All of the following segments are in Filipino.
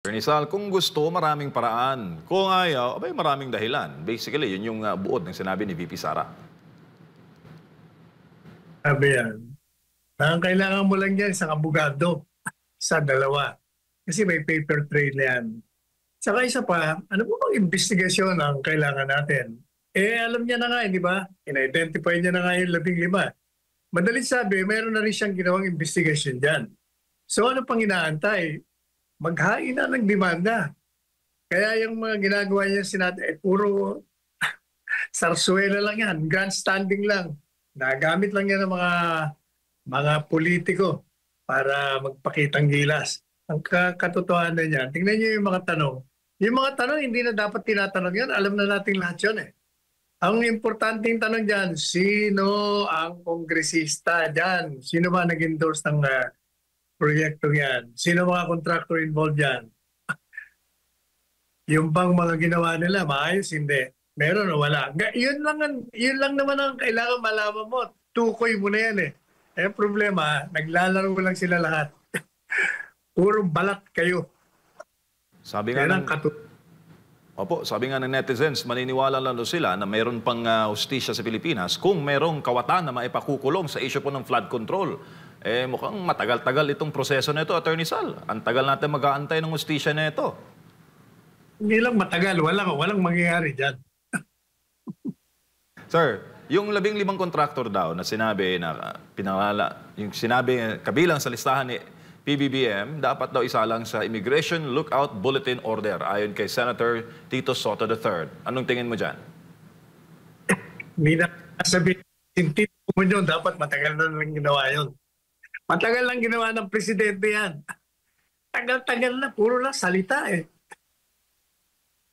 Attorney Sal, kung gusto, maraming paraan. Kung ayaw, abay maraming dahilan. Basically, yun yung buod ng sinabi ni VP Sara. Sabi yan, ang kailangan mo lang yan sa abogado, sa dalawa. Kasi may paper trail yan. Saka isa pa, ano po bang investigasyon ang kailangan natin? Alam niya na nga, di ba? In-identify niya na nga yung 15. Madalit sabi, mayroon na rin siyang ginawang investigasyon dyan. So ano pang inaantay? Maghain na ng demanda. Kaya yung mga ginagawa niya puro sarsuela lang yan, grandstanding lang. Nagamit lang yan ng mga politiko para magpakitang gilas. Ang katotohanan niyan, tingnan niyo yung mga tanong. Yung mga tanong, hindi na dapat tinatanong yan. Alam na nating lahat yun eh. Ang importanteng tanong dyan, sino ang kongresista dyan? Sino ba nag-endorse ng proyekto yan? Sino mga contractor involved dyan? Yung bang mga ginawa nila, maayos, hindi. Meron o wala. Yun lang naman ang kailangan malaman mo. Tukoy mo na yan eh. Problema, naglalaro lang sila lahat. Puro balat kayo. Sabi nga sabi nga ng netizens, maniniwala lang sila na mayroon pang hustisya sa Pilipinas kung mayroong kawatan na maipakukulong sa issue po ng flood control. Mukhang matagal-tagal itong proseso na ito, Attorney Sal. Ang tagal natin mag-aantay ng hustisya na ito. Hindi lang matagal, walang mangyayari dyan. Sir, yung 15 kontraktor daw na sinabi na yung sinabi kabilang sa listahan ni PBBM, dapat daw isalang sa Immigration Lookout Bulletin Order ayon kay Senator Tito Soto III. Anong tingin mo dyan? Hindi na sabihin, hindi mo yun, dapat matagal na lang ginawa yun. Matagal lang ginawa ng presidente yan. Tagal-tagal na, puro lang salita eh.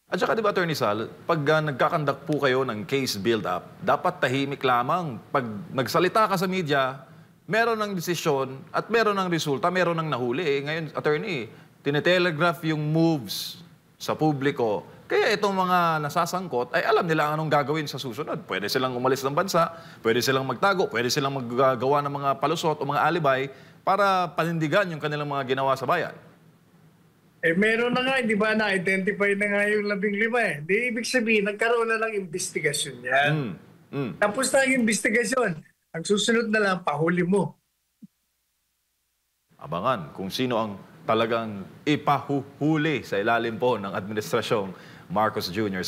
At saka diba, Attorney Sal, pag nagkakandak po kayo ng case build-up, dapat tahimik lamang. Pag nagsalita ka sa media, meron ng desisyon at meron ng resulta, meron ng nahuli. Ngayon, Attorney, tinetelegraph yung moves sa publiko. Kaya itong mga nasasangkot ay alam nila anong gagawin sa susunod. Pwede silang umalis ng bansa, pwede silang magtago, pwede silang maggagawa ng mga palusot o mga alibay para panindigan yung kanilang mga ginawa sa bayan. Meron na nga, di ba, na-identify na nga yung 15 eh. Di ibig sabihin, nagkaroon na ng investigasyon yan. Tapos na ang investigasyon. Ang susunod na lang, pahuli mo. Abangan kung sino ang talagang ipahuhuli sa ilalim po ng Administrasyong Marcos Jr.